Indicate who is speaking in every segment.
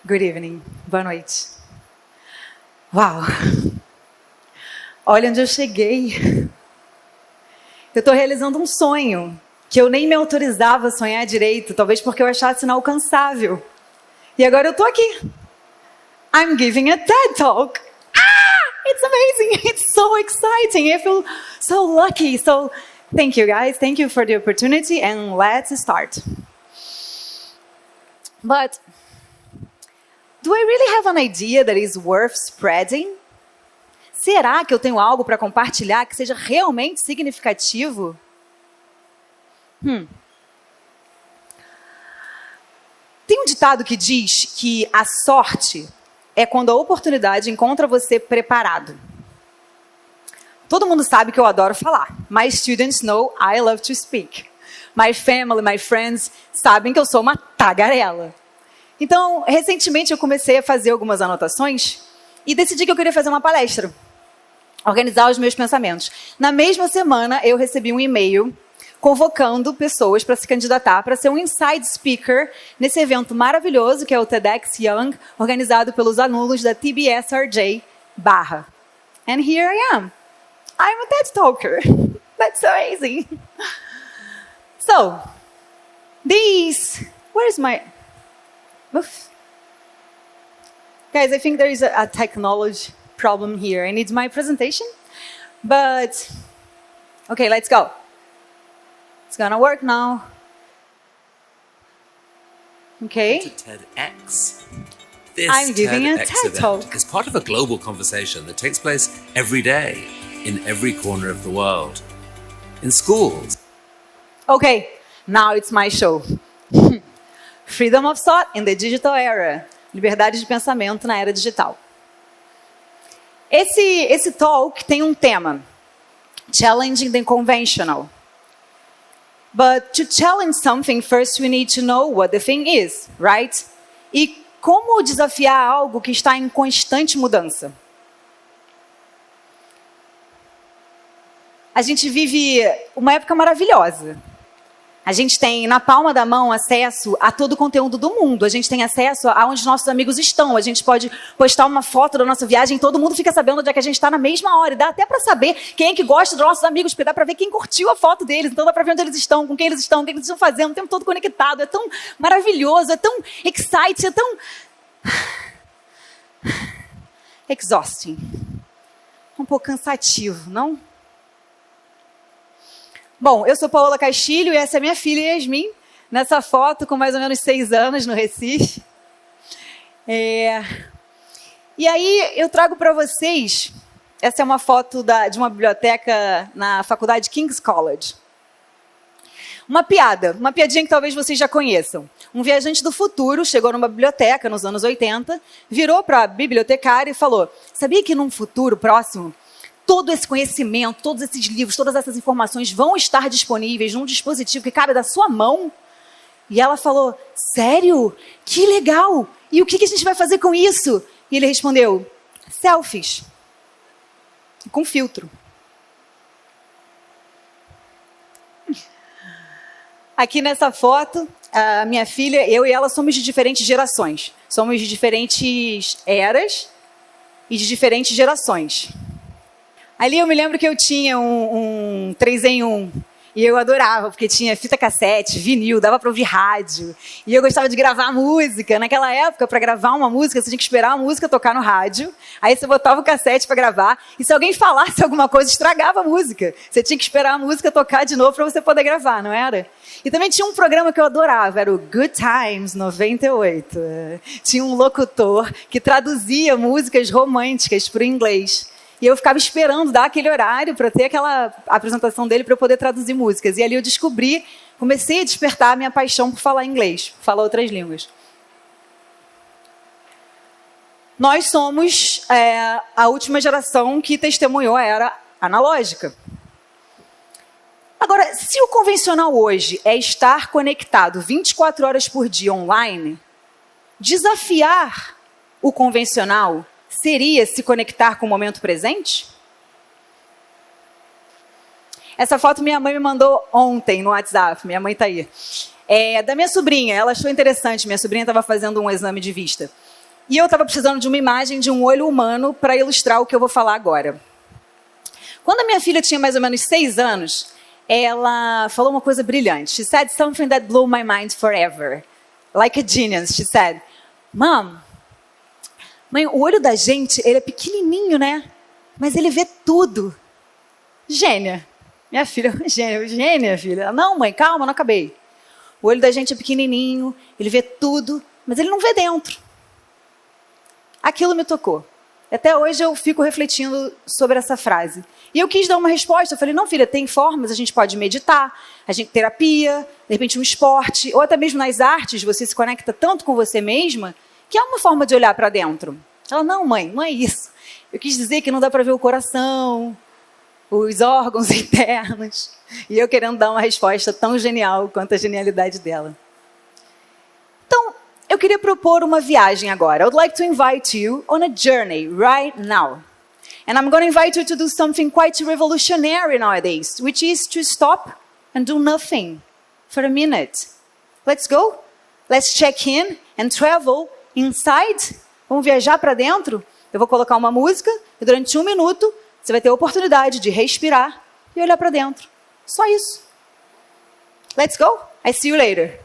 Speaker 1: Good evening. Boa noite. Uau! Olha onde eu cheguei. Eu estou realizando um sonho que eu nem me autorizava a sonhar direito, talvez porque eu achasse inalcançável. E agora eu estou aqui. I'm giving a TED Talk. It's amazing. It's so exciting. I feel so lucky. So thank you guys. Thank you for the opportunity and let's start. But do I really have an idea that is worth spreading? Será que eu tenho algo para compartilhar que seja realmente significativo? Tem um ditado que diz que a sorte é quando a oportunidade encontra você preparado. Todo mundo sabe que eu adoro falar. My students know I love to speak. My family, my friends sabem que eu sou uma tagarela. Então, recentemente eu comecei a fazer algumas anotações e decidi que eu queria fazer uma palestra. Organizar os meus pensamentos. Na mesma semana, eu recebi um e-mail convocando pessoas para se candidatar para ser um inside speaker nesse evento maravilhoso que é o TEDx Young, organizado pelos alunos da TBSRJ Barra. And here I am. I'm a TED Talker. That's so amazing. So, where's my... Oof. Guys, I think there is a technology problem here. I need my presentation. But, okay, let's go. It's gonna work now. Okay.
Speaker 2: To TEDx. This
Speaker 1: I'm giving a
Speaker 2: TEDx
Speaker 1: TED
Speaker 2: event
Speaker 1: Talk.
Speaker 2: is part of a global conversation that takes place every day in every corner of the world. In schools.
Speaker 1: Okay, now it's my show. Freedom of thought in the digital era. Liberdade de pensamento na era digital. Esse talk tem um tema. Challenging the conventional. But to challenge something, first we need to know what the thing is, right? E como desafiar algo que está em constante mudança? A gente vive uma época maravilhosa. A gente tem na palma da mão acesso a todo o conteúdo do mundo. A gente tem acesso a onde nossos amigos estão. A gente pode postar uma foto da nossa viagem e todo mundo fica sabendo onde é que a gente está na mesma hora. E dá até para saber quem é que gosta dos nossos amigos, porque dá para ver quem curtiu a foto deles. Então dá para ver onde eles estão, com quem eles estão, o que eles estão fazendo, o tempo todo conectado. É tão maravilhoso, é tão exciting, é tão... exhausting. Um pouco cansativo, não? Bom, eu sou Paola Castilho e essa é minha filha Yasmin, nessa foto com mais ou menos 6 anos no Recife. E aí eu trago para vocês, essa é uma foto de uma biblioteca na faculdade King's College. Uma piadinha que talvez vocês já conheçam. Um viajante do futuro chegou numa biblioteca nos anos 80, virou para a bibliotecária e falou: sabia que num futuro próximo, todo esse conhecimento, todos esses livros, todas essas informações vão estar disponíveis num dispositivo que cabe da sua mão? E ela falou: sério? Que legal! E o que a gente vai fazer com isso? E ele respondeu: selfies. Com filtro. Aqui nessa foto, a minha filha, eu e ela somos de diferentes gerações. Somos de diferentes eras e de diferentes gerações. Ali eu me lembro que eu tinha um 3 em 1 e eu adorava, porque tinha fita cassete, vinil, dava para ouvir rádio. E eu gostava de gravar música. Naquela época, para gravar uma música, você tinha que esperar a música tocar no rádio. Aí você botava o cassete para gravar. E se alguém falasse alguma coisa, estragava a música. Você tinha que esperar a música tocar de novo para você poder gravar, não era? E também tinha um programa que eu adorava, era o Good Times 98. Tinha um locutor que traduzia músicas românticas para o inglês. E eu ficava esperando dar aquele horário para ter aquela apresentação dele para eu poder traduzir músicas. E ali eu descobri, comecei a despertar a minha paixão por falar inglês, por falar outras línguas. Nós somos a última geração que testemunhou a era analógica. Agora, se o convencional hoje é estar conectado 24 horas por dia online, desafiar o convencional seria se conectar com o momento presente? Essa foto minha mãe me mandou ontem no WhatsApp, minha mãe está aí. Da minha sobrinha, ela achou interessante, minha sobrinha estava fazendo um exame de vista. E eu estava precisando de uma imagem de um olho humano para ilustrar o que eu vou falar agora. Quando a minha filha tinha mais ou menos 6 anos, ela falou uma coisa brilhante. She said something that blew my mind forever. Like a genius, she said, Mom, mãe, o olho da gente, ele é pequenininho, né? Mas ele vê tudo. Gênia. Minha filha, gênia, filha. Ela, não, mãe, calma, não acabei. O olho da gente é pequenininho, ele vê tudo, mas ele não vê dentro. Aquilo me tocou. Até hoje eu fico refletindo sobre essa frase. E eu quis dar uma resposta. Eu falei, não, filha, tem formas, a gente pode meditar, a gente terapia, de repente um esporte, ou até mesmo nas artes, você se conecta tanto com você mesma, que é uma forma de olhar para dentro. Ela, não, mãe, não é isso. Eu quis dizer que não dá para ver o coração, os órgãos internos. E eu querendo dar uma resposta tão genial quanto a genialidade dela. Então, eu queria propor uma viagem agora. I would like to invite you on a journey right now. And I'm going to invite you to do something quite revolutionary nowadays, which is to stop and do nothing for a minute. Let's go? Let's check in and travel inside. Vamos viajar para dentro? Eu vou colocar uma música e durante 1 minuto você vai ter a oportunidade de respirar e olhar para dentro. Só isso. Let's go? I see you later.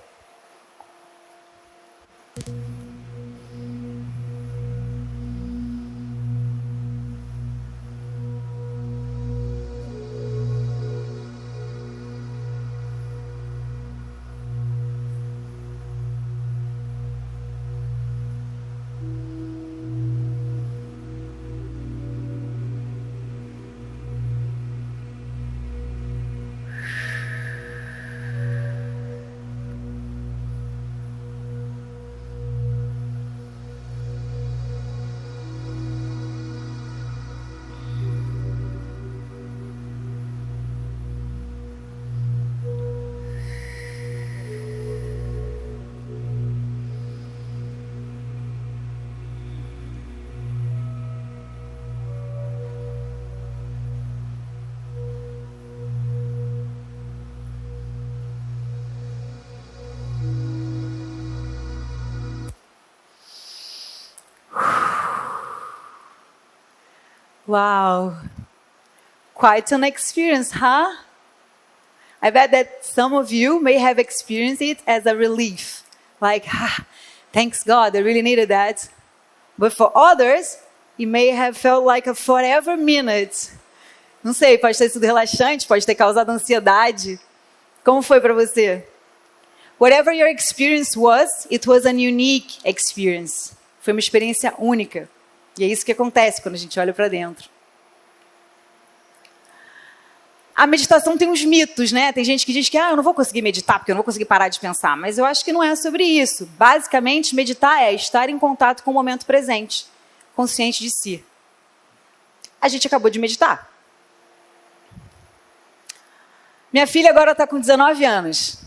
Speaker 1: Wow, quite an experience, huh? I bet that some of you may have experienced it as a relief. Like, thanks God, I really needed that. But for others, it may have felt like a forever minute. Não sei, pode ter sido relaxante, pode ter causado ansiedade. Como foi para você? Whatever your experience was, it was an unique experience. Foi uma experiência única. E é isso que acontece quando a gente olha para dentro. A meditação tem uns mitos, né? Tem gente que diz que eu não vou conseguir meditar porque eu não vou conseguir parar de pensar. Mas eu acho que não é sobre isso. Basicamente, meditar é estar em contato com o momento presente, consciente de si. A gente acabou de meditar. Minha filha agora está com 19 anos.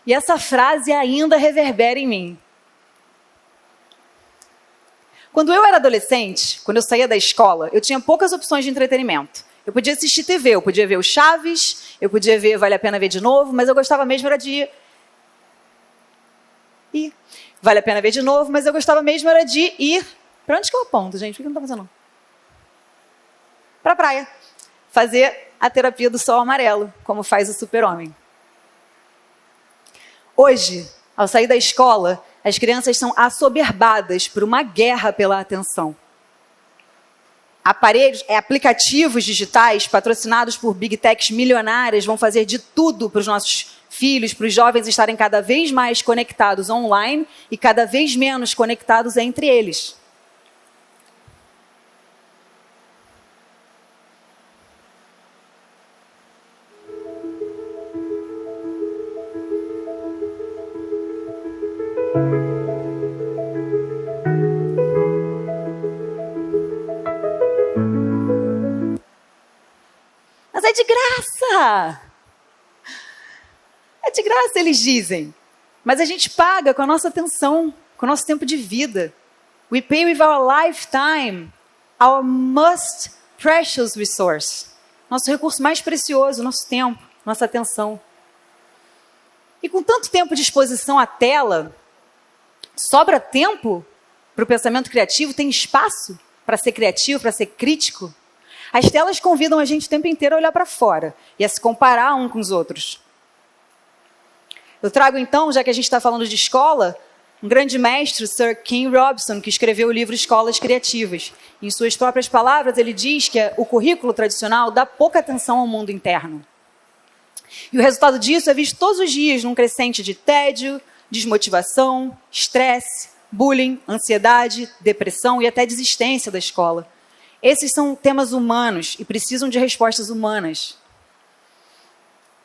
Speaker 1: E essa frase ainda reverbera em mim. Quando eu era adolescente, quando eu saía da escola, eu tinha poucas opções de entretenimento. Eu podia assistir TV, eu podia ver o Chaves, eu podia ver Vale a Pena Ver de Novo, mas eu gostava mesmo era de... Vale a Pena Ver de Novo, mas eu gostava mesmo era de ir... Para onde que eu aponto, gente? Por que não está fazendo? Para a praia. Fazer a terapia do sol amarelo, como faz o Super-Homem. Hoje, ao sair da escola, as crianças são assoberbadas por uma guerra pela atenção. Aplicativos digitais patrocinados por big techs milionárias vão fazer de tudo para os nossos filhos, para os jovens estarem cada vez mais conectados online e cada vez menos conectados entre eles. Mas é de graça! É de graça, eles dizem. Mas a gente paga com a nossa atenção, com o nosso tempo de vida. We pay with our lifetime, our most precious resource. Nosso recurso mais precioso, nosso tempo, nossa atenção. E com tanto tempo de exposição à tela, sobra tempo para o pensamento criativo, tem espaço para ser criativo, para ser crítico? As telas convidam a gente o tempo inteiro a olhar para fora e a se comparar um com os outros. Eu trago então, já que a gente está falando de escola, um grande mestre, Sir Ken Robson, que escreveu o livro Escolas Criativas. Em suas próprias palavras, ele diz que o currículo tradicional dá pouca atenção ao mundo interno. E o resultado disso é visto todos os dias num crescente de tédio, desmotivação, estresse, bullying, ansiedade, depressão e até desistência da escola. Esses são temas humanos e precisam de respostas humanas.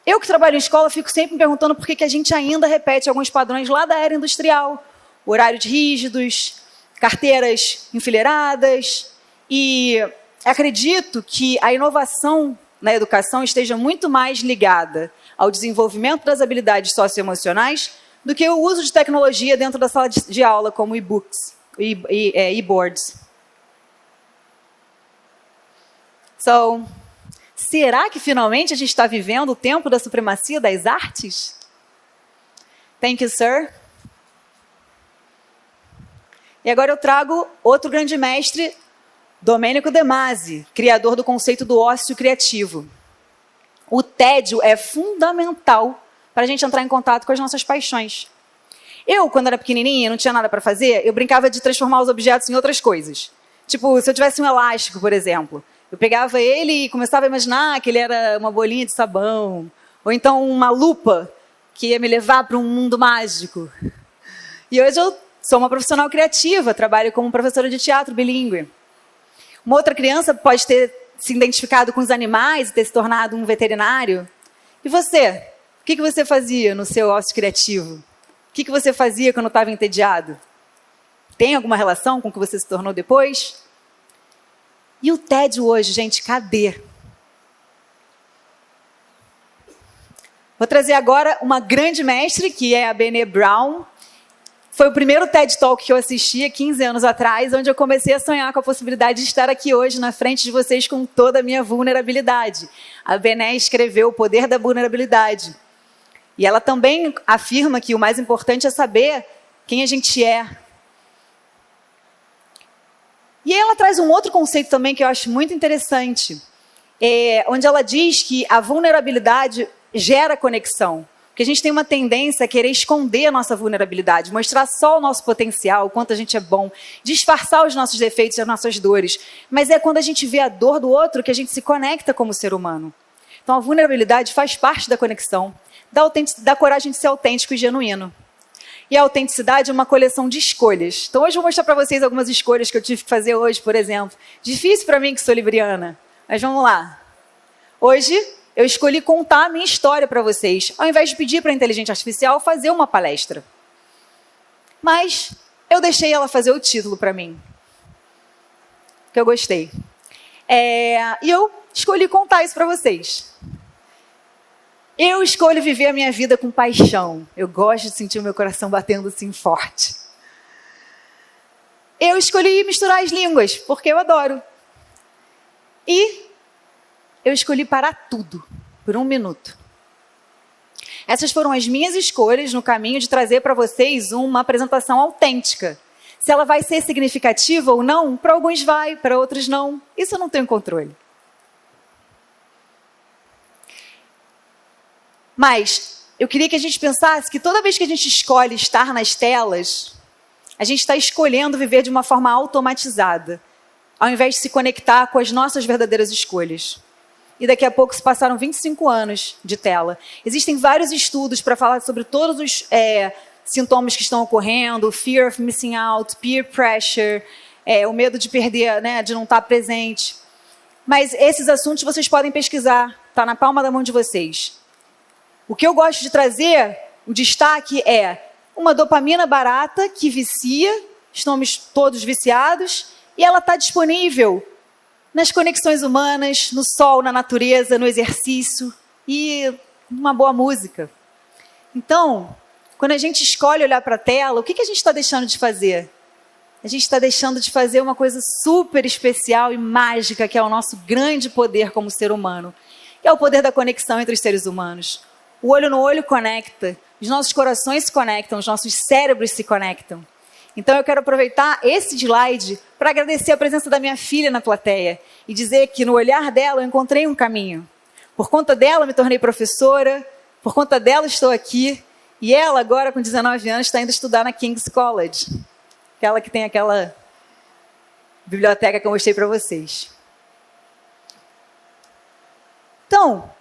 Speaker 1: Eu que trabalho em escola fico sempre me perguntando por que a gente ainda repete alguns padrões lá da era industrial. Horários rígidos, carteiras enfileiradas. E acredito que a inovação na educação esteja muito mais ligada ao desenvolvimento das habilidades socioemocionais do que o uso de tecnologia dentro da sala de aula, como e-books, e-boards. Será que finalmente a gente está vivendo o tempo da supremacia das artes? Thank you, sir. E agora eu trago outro grande mestre, Domenico De Masi, criador do conceito do ócio criativo. O tédio é fundamental para a gente entrar em contato com as nossas paixões. Eu, quando era pequenininha, não tinha nada para fazer, eu brincava de transformar os objetos em outras coisas. Tipo, se eu tivesse um elástico, por exemplo, eu pegava ele e começava a imaginar que ele era uma bolinha de sabão, ou então uma lupa que ia me levar para um mundo mágico. E hoje eu sou uma profissional criativa, trabalho como professora de teatro bilíngue. Uma outra criança pode ter se identificado com os animais e ter se tornado um veterinário. E você? O que você fazia no seu ócio criativo? O que você fazia quando estava entediado? Tem alguma relação com o que você se tornou depois? E o tédio hoje, gente, cadê? Vou trazer agora uma grande mestre, que é a Brené Brown. Foi o primeiro TED Talk que eu assisti há 15 anos atrás, onde eu comecei a sonhar com a possibilidade de estar aqui hoje na frente de vocês com toda a minha vulnerabilidade. A Brené escreveu O Poder da Vulnerabilidade. E ela também afirma que o mais importante é saber quem a gente é. E aí ela traz um outro conceito também que eu acho muito interessante, onde ela diz que a vulnerabilidade gera conexão. Porque a gente tem uma tendência a querer esconder a nossa vulnerabilidade, mostrar só o nosso potencial, o quanto a gente é bom, disfarçar os nossos defeitos e as nossas dores. Mas é quando a gente vê a dor do outro que a gente se conecta como ser humano. Então a vulnerabilidade faz parte da conexão, dá coragem de ser autêntico e genuíno. E a autenticidade é uma coleção de escolhas. Então hoje eu vou mostrar para vocês algumas escolhas que eu tive que fazer hoje, por exemplo. Difícil para mim que sou libriana, mas vamos lá. Hoje eu escolhi contar a minha história para vocês, ao invés de pedir para a inteligência artificial fazer uma palestra. Mas eu deixei ela fazer o título para mim, que eu gostei. E eu escolhi contar isso para vocês. Eu escolho viver a minha vida com paixão. Eu gosto de sentir o meu coração batendo assim forte. Eu escolhi misturar as línguas, porque eu adoro. E eu escolhi parar tudo, por 1 minuto. Essas foram as minhas escolhas no caminho de trazer para vocês uma apresentação autêntica. Se ela vai ser significativa ou não, para alguns vai, para outros não. Isso eu não tenho controle. Mas eu queria que a gente pensasse que toda vez que a gente escolhe estar nas telas, a gente está escolhendo viver de uma forma automatizada, ao invés de se conectar com as nossas verdadeiras escolhas. E daqui a pouco se passaram 25 anos de tela. Existem vários estudos para falar sobre todos os sintomas que estão ocorrendo, fear of missing out, peer pressure, o medo de perder, né, de não estar presente. Mas esses assuntos vocês podem pesquisar, está na palma da mão de vocês. O que eu gosto de trazer, o destaque é uma dopamina barata que vicia, estamos todos viciados, e ela está disponível nas conexões humanas, no sol, na natureza, no exercício e uma boa música. Então, quando a gente escolhe olhar para a tela, o que a gente está deixando de fazer? A gente está deixando de fazer uma coisa super especial e mágica, que é o nosso grande poder como ser humano, que é o poder da conexão entre os seres humanos. O olho no olho conecta, os nossos corações se conectam, os nossos cérebros se conectam. Então eu quero aproveitar esse slide para agradecer a presença da minha filha na plateia e dizer que no olhar dela eu encontrei um caminho. Por conta dela me tornei professora, por conta dela estou aqui, e ela agora com 19 anos está indo estudar na King's College, aquela que tem aquela biblioteca que eu mostrei para vocês. Então,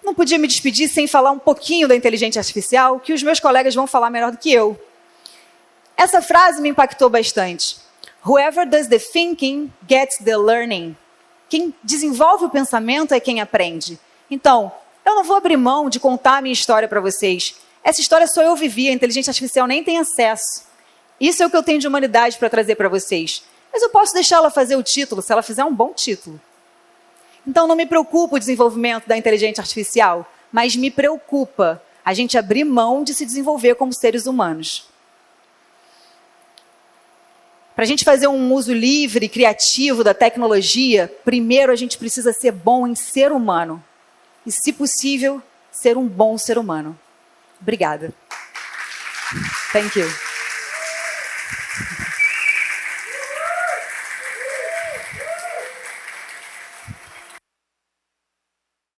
Speaker 1: não podia me despedir sem falar um pouquinho da inteligência artificial, que os meus colegas vão falar melhor do que eu. Essa frase me impactou bastante. Whoever does the thinking gets the learning. Quem desenvolve o pensamento é quem aprende. Então, eu não vou abrir mão de contar a minha história para vocês. Essa história só eu vivi, a inteligência artificial nem tem acesso. Isso é o que eu tenho de humanidade para trazer para vocês. Mas eu posso deixar ela fazer o título, se ela fizer um bom título. Então, não me preocupa o desenvolvimento da inteligência artificial, mas me preocupa a gente abrir mão de se desenvolver como seres humanos. Para a gente fazer um uso livre e criativo da tecnologia, primeiro a gente precisa ser bom em ser humano. E, se possível, ser um bom ser humano. Obrigada. Thank you.